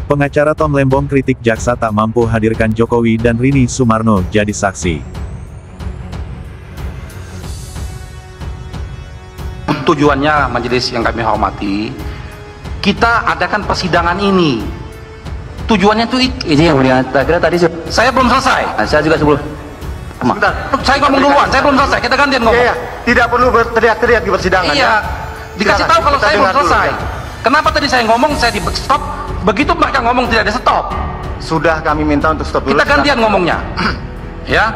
Pengacara Tom Lembong kritik jaksa tak mampu hadirkan Jokowi dan Rini Sumarno jadi saksi. Tujuannya majelis yang kami hormati, kita adakan persidangan ini. Tujuannya itu ini yang mulia, kira tadi saya belum selesai. saya juga sebelum. Sebentar, saya ngomong duluan, saya belum selesai. Kita gantian ngomong. Iya, tidak perlu berteriak-teriak di persidangan. Iya, dikasih tahu kalau saya belum selesai. Kenapa tadi saya ngomong, saya di stop, begitu mereka ngomong tidak ada stop. Sudah kami minta untuk stop dulu. Kita gantian ngomongnya. Ya.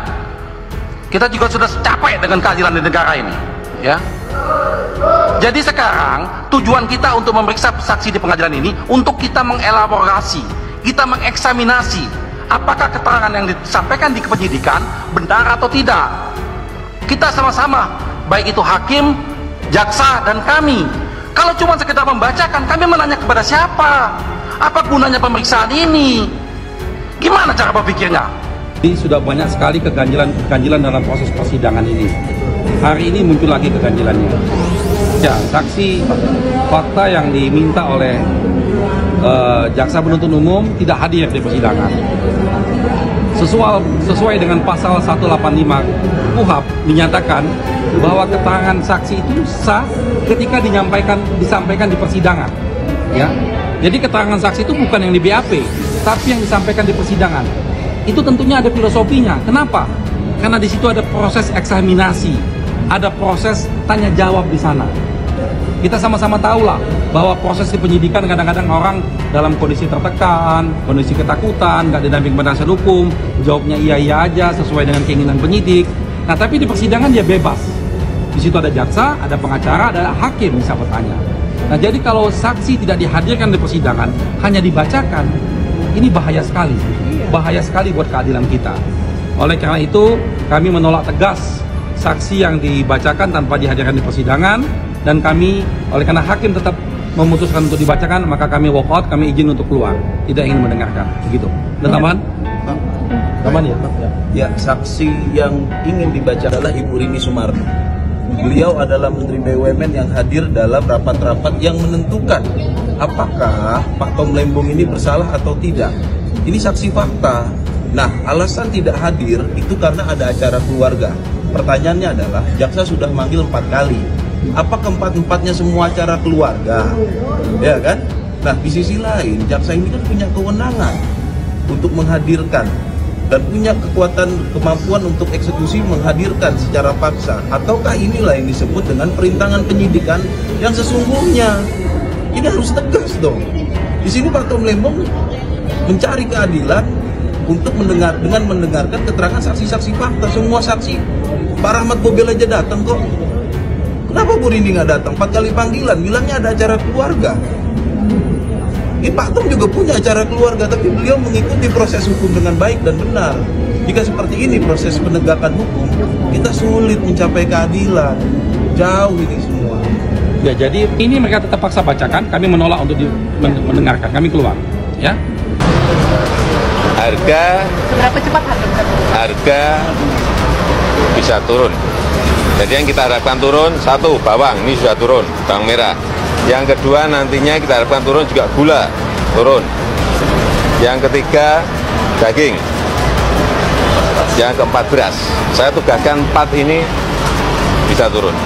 Kita juga sudah capek dengan keadilan di negara ini. Ya. Jadi sekarang tujuan kita untuk memeriksa saksi di pengadilan ini untuk kita mengelaborasi, kita mengeksaminasi apakah keterangan yang disampaikan di penyidikan benar atau tidak. Kita sama-sama, baik itu hakim, jaksa, dan kami. Kalau cuma sekedar membacakan, kami menanya kepada siapa? Apa gunanya pemeriksaan ini? Gimana cara berpikirnya? Ini sudah banyak sekali keganjilan dalam proses persidangan ini. Hari ini muncul lagi keganjilannya. Ya, saksi fakta yang diminta oleh jaksa penuntut umum tidak hadir di persidangan. Sesuai dengan pasal 185 KUHP dinyatakan bahwa keterangan saksi itu sah ketika disampaikan di persidangan. Ya, jadi keterangan saksi itu bukan yang di BAP, tapi yang disampaikan di persidangan. Itu tentunya ada filosofinya. Kenapa? Karena di situ ada proses eksaminasi, ada proses tanya jawab di sana. Kita sama-sama tahulah bahwa proses di penyidikan kadang-kadang orang dalam kondisi tertekan, kondisi ketakutan, nggak didamping penasihat hukum, jawabnya iya aja sesuai dengan keinginan penyidik. Nah, tapi di persidangan dia bebas. Di situ ada jaksa, ada pengacara, ada hakim bisa bertanya. Nah, jadi kalau saksi tidak dihadirkan di persidangan, hanya dibacakan, ini bahaya sekali. Bahaya sekali buat keadilan kita. Oleh karena itu, kami menolak tegas saksi yang dibacakan tanpa dihadirkan di persidangan, dan kami, oleh karena hakim tetap memutuskan untuk dibacakan, maka kami walk out, kami izin untuk keluar, tidak ingin mendengarkan, begitu. Dan tambahan? Tambahan ya? Ya, saksi yang ingin dibaca adalah Ibu Rini Sumarno. Beliau adalah Menteri BUMN yang hadir dalam rapat-rapat yang menentukan apakah Pak Tom Lembong ini bersalah atau tidak. Ini saksi fakta. Nah, alasan tidak hadir itu karena ada acara keluarga. Pertanyaannya adalah, jaksa sudah manggil 4 kali. Apa keempat-empatnya semua acara keluarga? Ya kan? Nah, di sisi lain, jaksa ini kan punya kewenangan untuk menghadirkan dan punya kemampuan untuk eksekusi menghadirkan secara paksa. Ataukah inilah yang disebut dengan perintangan penyidikan yang sesungguhnya? Ini harus tegas dong. Di sini Pak Tom Lembong mencari keadilan untuk mendengarkan keterangan saksi-saksi fakta. Semua saksi, Pak Rahmat Gobel aja datang kok. Kenapa Bu Rini nggak datang? 4 kali panggilan, bilangnya ada acara keluarga. Ini Pak Tom juga punya acara keluarga, tapi beliau mengikuti proses hukum dengan baik dan benar. Jika seperti ini proses penegakan hukum, kita sulit mencapai keadilan. Jauh ini semua. Ya, jadi ini mereka tetap paksa bacakan, kami menolak untuk mendengarkan, kami keluar. Ya. Harga seberapa cepat harga bisa turun. Jadi yang kita harapkan turun, satu, bawang, ini sudah turun, bawang merah. Yang kedua nantinya kita harapkan turun juga gula, turun. Yang ketiga, daging. Yang keempat, beras. Saya tugaskan 4 ini bisa turun.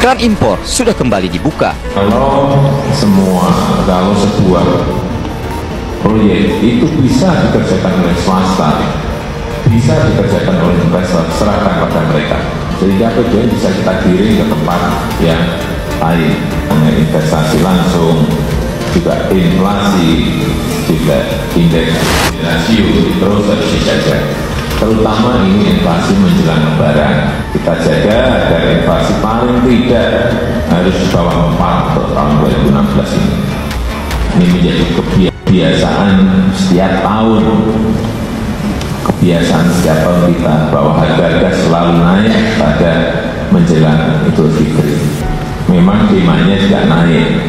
Keran impor sudah kembali dibuka. Kalau sebuah proyek itu bisa dikerjakan oleh swasta, bisa dikerjakan oleh investor, serahkan pada mereka. Sehingga tujuan bisa kita giring ke tempat yang lain, hanya investasi langsung, juga inflasi, juga indeks rasio terus harus dijaga. Terutama ini inflasi menjelang Lebaran, kita jaga agar inflasi paling tidak harus di bawah 4 untuk tahun 2016 ini. Ini menjadi kebiasaan setiap tahun. Kebiasaan setiap tahun kita bahwa harga-harga selalu naik pada menjelang Idul Fitri. Memang demandnya tidak naik,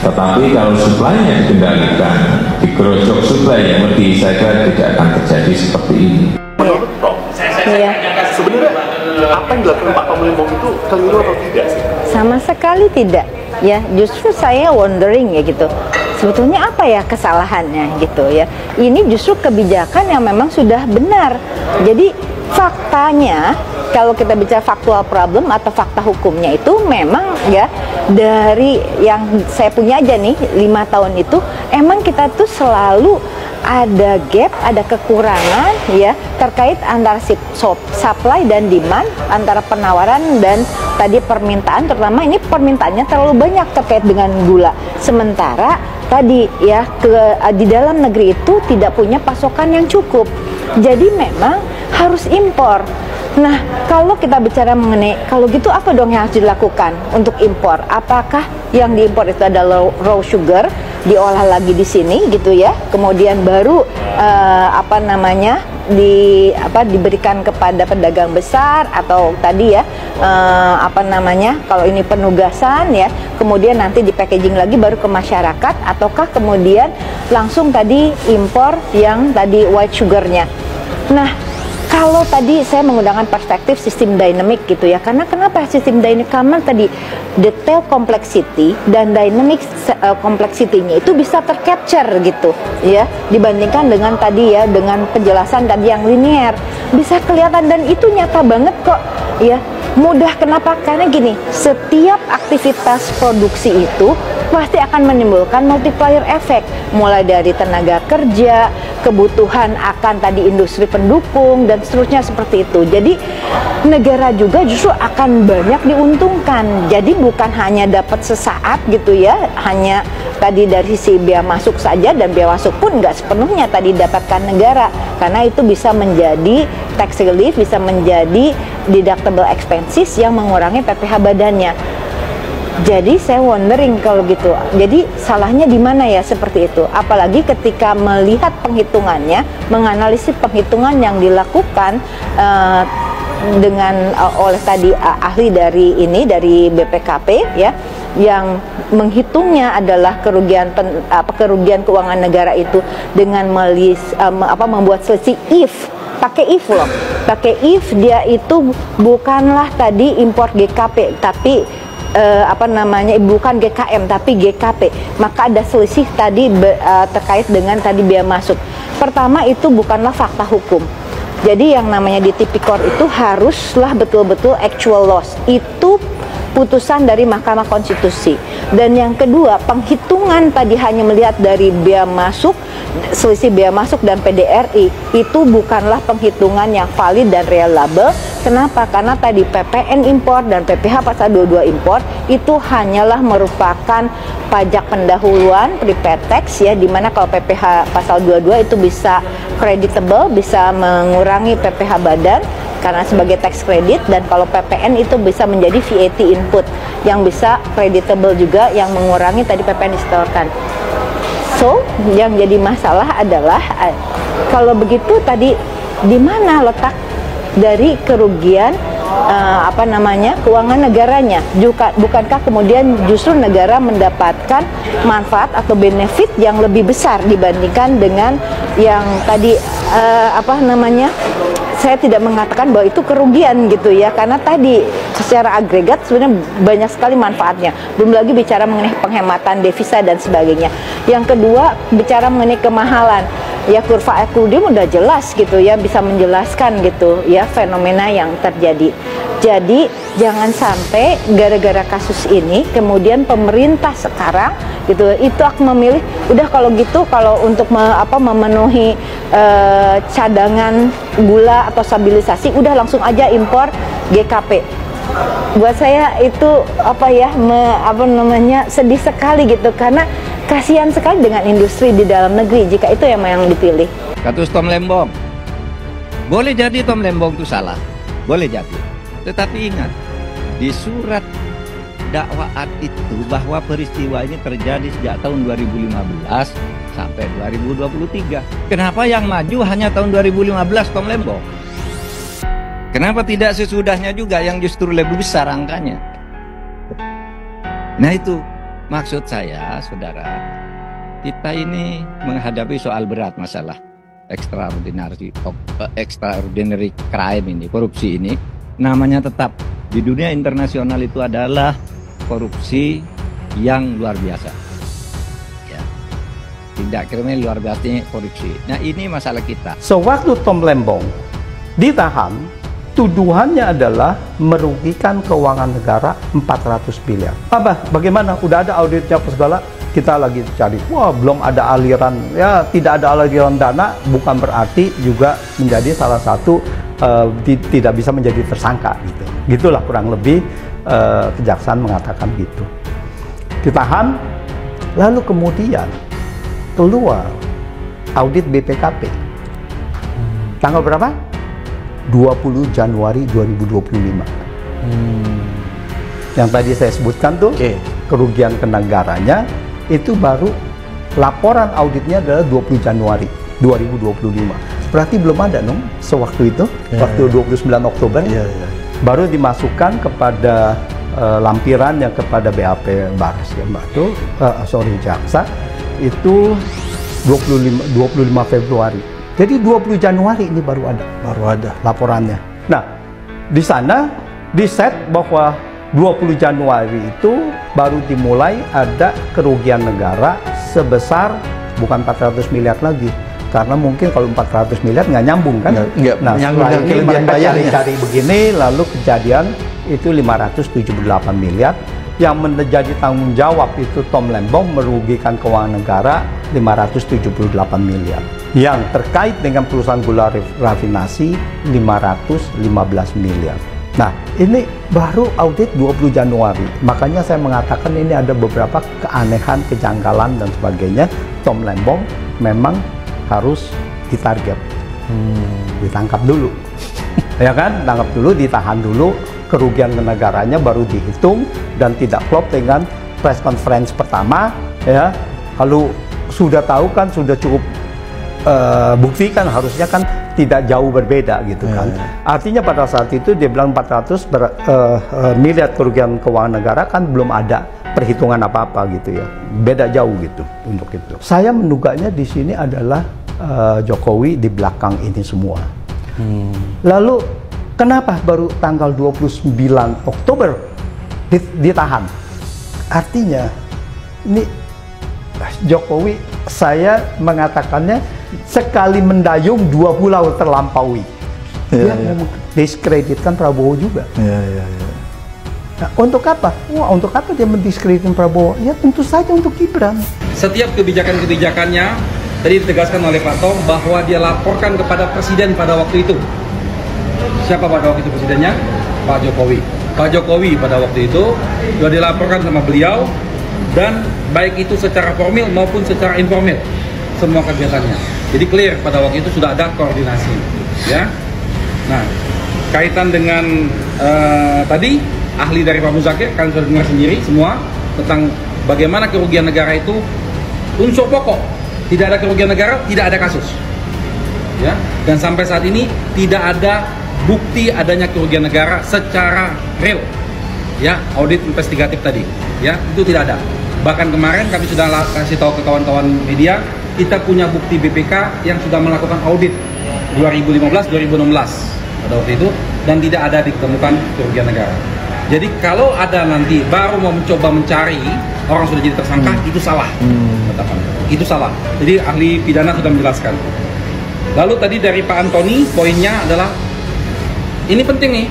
tetapi kalau suplainya dikendalikan, digerojok suplai yang lebih, saya kira tidak akan terjadi seperti ini. Menurut Prof, sebenarnya apa yang dilakukan Pak Tom Lembong itu keliru atau tidak sih? sama sekali tidak ya, justru saya wondering ya gitu. sebetulnya apa ya kesalahannya gitu ya. Ini justru kebijakan yang memang sudah benar. Jadi faktanya, kalau kita bicara faktual problem atau fakta hukumnya itu memang ya, dari yang saya punya aja nih 5 tahun itu emang kita tuh selalu ada gap, ada kekurangan ya terkait antara supply dan demand, antara penawaran dan tadi permintaan, terutama ini permintaannya terlalu banyak terkait dengan gula. Sementara tadi ya di dalam negeri itu tidak punya pasokan yang cukup. Jadi memang harus impor. Nah, kalau kita bicara mengenai kalau gitu apa dong yang harus dilakukan untuk impor? Apakah yang diimpor itu adalah raw sugar, diolah lagi di sini gitu ya, kemudian baru diberikan kepada pedagang besar, atau tadi ya kalau ini penugasan ya, kemudian nanti di packaging lagi baru ke masyarakat, ataukah kemudian langsung tadi impor yang tadi white sugarnya. Nah, kalau tadi saya menggunakan perspektif sistem dynamic gitu ya, karena kenapa sistem dynamic? Karena tadi detail complexity dan dynamic complexity-nya itu bisa tercapture gitu ya, dibandingkan dengan tadi ya, dengan penjelasan tadi yang linear, bisa kelihatan dan itu nyata banget kok ya. Mudah, kenapa? Karena gini, setiap aktivitas produksi itu pasti akan menimbulkan multiplier effect, mulai dari tenaga kerja, kebutuhan akan tadi industri pendukung dan seterusnya seperti itu. Jadi negara juga justru akan banyak diuntungkan. Jadi bukan hanya dapat sesaat gitu ya, hanya tadi dari si biaya masuk saja, dan biaya masuk pun nggak sepenuhnya tadi dapatkan negara, karena itu bisa menjadi tax relief, bisa menjadi deductible expenses yang mengurangi PPh badannya. Jadi saya wondering kalau gitu, jadi salahnya di mana ya seperti itu? Apalagi ketika melihat penghitungannya, menganalisis penghitungan yang dilakukan oleh tadi ahli dari BPKP ya, yang menghitungnya adalah kerugian keuangan negara itu dengan membuat selisih if. Pakai if loh, pakai if, dia itu bukanlah tadi import GKP, tapi bukan GKM tapi GKP, maka ada selisih tadi terkait dengan tadi biaya masuk. Pertama, itu bukanlah fakta hukum. Jadi yang namanya di tipikor itu haruslah betul-betul actual loss, itu putusan dari Mahkamah Konstitusi. Dan yang kedua, penghitungan tadi hanya melihat dari biaya masuk, selisih biaya masuk dan PDRI, itu bukanlah penghitungan yang valid dan reliable. Kenapa? Karena tadi PPN impor dan PPh pasal 22 impor itu hanyalah merupakan pajak pendahuluan prepaid tax ya, dimana kalau PPh pasal 22 itu bisa creditable, bisa mengurangi PPh badan karena sebagai tax credit, dan kalau PPN itu bisa menjadi VAT input yang bisa creditable juga, yang mengurangi tadi PPN disetorkan. So, yang jadi masalah adalah kalau begitu tadi di mana letak dari kerugian keuangan negaranya? Bukankah kemudian justru negara mendapatkan manfaat atau benefit yang lebih besar dibandingkan dengan yang tadi saya tidak mengatakan bahwa itu kerugian gitu ya, karena tadi secara agregat sebenarnya banyak sekali manfaatnya. Belum lagi bicara mengenai penghematan devisa dan sebagainya. Yang kedua, bicara mengenai kemahalan. Ya, kurva Equilibrium udah jelas gitu ya, bisa menjelaskan gitu ya fenomena yang terjadi. Jadi jangan sampai gara-gara kasus ini kemudian pemerintah sekarang gitu itu akan memilih udah kalau gitu, kalau untuk memenuhi cadangan gula atau stabilisasi udah langsung aja impor GKP. Buat saya itu sedih sekali gitu, karena kasihan sekali dengan industri di dalam negeri jika itu yang dipilih. Kasus Tom Lembong, boleh jadi Tom Lembong itu salah, boleh jadi. Tetapi ingat, di surat dakwaan itu bahwa peristiwa ini terjadi sejak tahun 2015 sampai 2023. Kenapa yang maju hanya tahun 2015 Tom Lembong? Kenapa tidak sesudahnya juga yang justru lebih besar angkanya? Nah itu maksud saya, saudara, kita ini menghadapi soal berat, masalah extraordinary crime ini, korupsi ini. Namanya tetap di dunia internasional itu adalah korupsi yang luar biasa. Ya. Tindak kriminal luar biasa korupsi. Nah ini masalah kita. Sewaktu Tom Lembong ditahan, tuduhannya adalah merugikan keuangan negara 400 miliar. Bagaimana? Udah ada auditnya apa segala? Kita lagi cari. Wah, belum ada aliran. Ya, tidak ada aliran dana bukan berarti juga menjadi salah satu tidak bisa menjadi tersangka gitu. Gitulah kurang lebih kejaksaan mengatakan gitu. Ditahan, lalu kemudian keluar audit BPKP. Tanggal berapa? 20 Januari 2025. Yang tadi saya sebutkan tuh, kerugian ke negaranya itu baru laporan auditnya adalah 20 Januari 2025. Berarti belum ada dong sewaktu itu, waktu 29 Oktober, baru dimasukkan kepada lampirannya kepada BAP Baris ya Mbak tuh, jaksa itu 25 Februari. Jadi 20 Januari ini baru ada laporannya. Nah, di sana di-set bahwa 20 Januari itu baru dimulai ada kerugian negara sebesar bukan 400 miliar lagi. Karena mungkin kalau 400 miliar nggak nyambung kan? Nah, setelah ini mereka cari-cari begini, lalu kejadian itu 578 miliar. Yang menjadi tanggung jawab itu Tom Lembong merugikan keuangan negara 578 miliar. Yang terkait dengan perusahaan gula rafinasi 515 miliar. Nah, ini baru audit 20 Januari. Makanya saya mengatakan ini ada beberapa keanehan, kejanggalan dan sebagainya. Tom Lembong memang harus ditarget. Ditangkap dulu. Ya kan? Tangkap dulu, ditahan dulu. Kerugian ke negaranya baru dihitung dan tidak klop dengan press conference pertama ya. Kalau sudah tahu kan sudah cukup bukti kan harusnya kan tidak jauh berbeda gitu kan. Artinya pada saat itu dia bilang 400 miliar kerugian keuangan negara kan belum ada perhitungan apa-apa gitu ya. Beda jauh gitu untuk itu. Saya menduganya di sini adalah Jokowi di belakang ini semua. Lalu kenapa baru tanggal 29 Oktober ditahan? Artinya ini Jokowi, saya mengatakannya sekali mendayung 2 pulau terlampaui. Dia diskreditkan Prabowo juga. Nah, untuk apa? Wah, untuk apa dia mendiskreditkan Prabowo? Ya tentu saja untuk Gibran. Setiap kebijakan-kebijakannya tadi ditegaskan oleh Pak Tom bahwa dia laporkan kepada Presiden pada waktu itu. Siapa pada waktu itu presidennya? Pak Jokowi. Pak Jokowi pada waktu itu sudah dilaporkan sama beliau, dan baik itu secara formal maupun secara informal semua kegiatannya. Jadi clear pada waktu itu sudah ada koordinasi, ya. Nah, kaitan dengan tadi ahli dari Pak Muzakir kalian sudah dengar sendiri semua tentang bagaimana kerugian negara itu unsur pokok. Tidak ada kerugian negara, tidak ada kasus, ya. Dan sampai saat ini tidak ada bukti adanya kerugian negara secara real, ya, audit investigatif tadi, ya, itu tidak ada. Bahkan kemarin kami sudah kasih tahu ke kawan-kawan media, kita punya bukti BPK yang sudah melakukan audit 2015-2016 pada waktu itu, dan tidak ada ditemukan kerugian negara. Jadi kalau ada nanti baru mau mencoba mencari orang sudah jadi tersangka, itu salah, itu salah. Jadi ahli pidana sudah menjelaskan. Lalu tadi dari Pak Antoni poinnya adalah ini penting nih,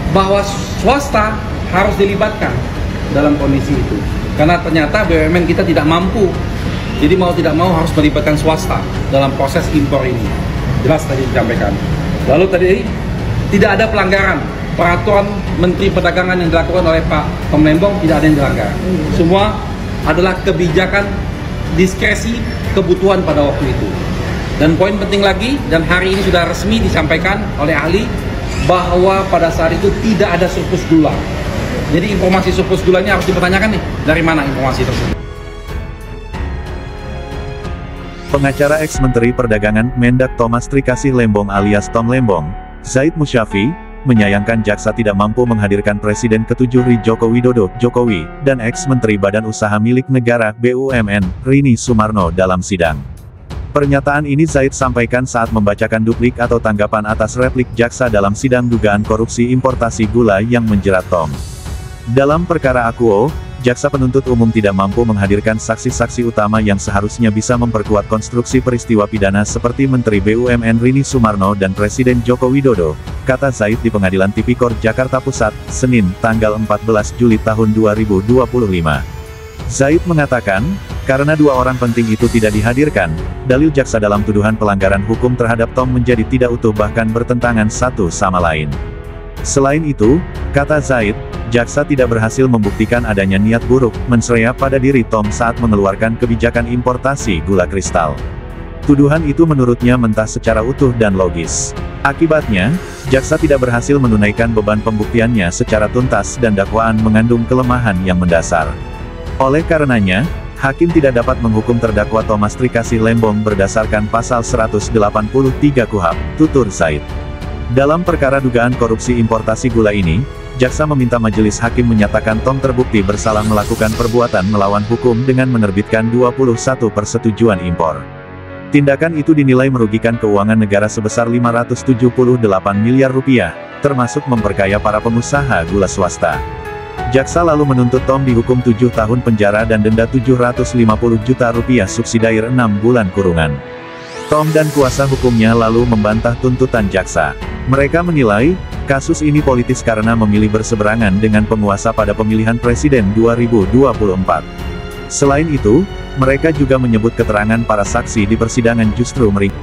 bahwa swasta harus dilibatkan dalam kondisi itu. Karena ternyata BUMN kita tidak mampu. Jadi mau tidak mau harus melibatkan swasta dalam proses impor ini. Jelas tadi disampaikan. Lalu tadi tidak ada pelanggaran. Peraturan Menteri Perdagangan yang dilakukan oleh Pak Tom Lembong tidak ada yang dilanggar. Semua adalah kebijakan diskresi kebutuhan pada waktu itu. Dan poin penting lagi, dan hari ini sudah resmi disampaikan oleh ahli, bahwa pada saat itu tidak ada surplus gula. Jadi informasi surplus gulanya harus dipertanyakan nih, dari mana informasi tersebut. Pengacara ex-Menteri Perdagangan Mendak Thomas Trikasih Lembong alias Tom Lembong, Zaid Musyafi, menyayangkan jaksa tidak mampu menghadirkan Presiden ke-7 Joko Widodo, Jokowi, dan ex-Menteri Badan Usaha Milik Negara BUMN, Rini Sumarno dalam sidang. Pernyataan ini Zaid sampaikan saat membacakan duplik atau tanggapan atas replik jaksa dalam sidang dugaan korupsi importasi gula yang menjerat Tom. Dalam perkara Akuo, jaksa penuntut umum tidak mampu menghadirkan saksi-saksi utama yang seharusnya bisa memperkuat konstruksi peristiwa pidana seperti Menteri BUMN Rini Sumarno dan Presiden Joko Widodo, kata Zaid di Pengadilan Tipikor Jakarta Pusat, Senin, tanggal 14 Juli tahun 2025. Zaid mengatakan, karena dua orang penting itu tidak dihadirkan, dalil jaksa dalam tuduhan pelanggaran hukum terhadap Tom menjadi tidak utuh bahkan bertentangan satu sama lain. Selain itu, kata Zaid, jaksa tidak berhasil membuktikan adanya niat buruk mensrea pada diri Tom saat mengeluarkan kebijakan importasi gula kristal. Tuduhan itu menurutnya mentah secara utuh dan logis. Akibatnya, jaksa tidak berhasil menunaikan beban pembuktiannya secara tuntas dan dakwaan mengandung kelemahan yang mendasar. Oleh karenanya, hakim tidak dapat menghukum terdakwa Thomas Trikasih Lembong berdasarkan pasal 183 KUHP, tutur Zaid. Dalam perkara dugaan korupsi importasi gula ini, jaksa meminta majelis hakim menyatakan Tom terbukti bersalah melakukan perbuatan melawan hukum dengan menerbitkan 21 persetujuan impor. Tindakan itu dinilai merugikan keuangan negara sebesar 578 miliar rupiah, termasuk memperkaya para pengusaha gula swasta. Jaksa lalu menuntut Tom dihukum 7 tahun penjara dan denda 750 juta rupiah subsidiar 6 bulan kurungan. Tom dan kuasa hukumnya lalu membantah tuntutan jaksa. Mereka menilai, kasus ini politis karena memilih berseberangan dengan penguasa pada pemilihan presiden 2024. Selain itu, mereka juga menyebut keterangan para saksi di persidangan justru meringkas.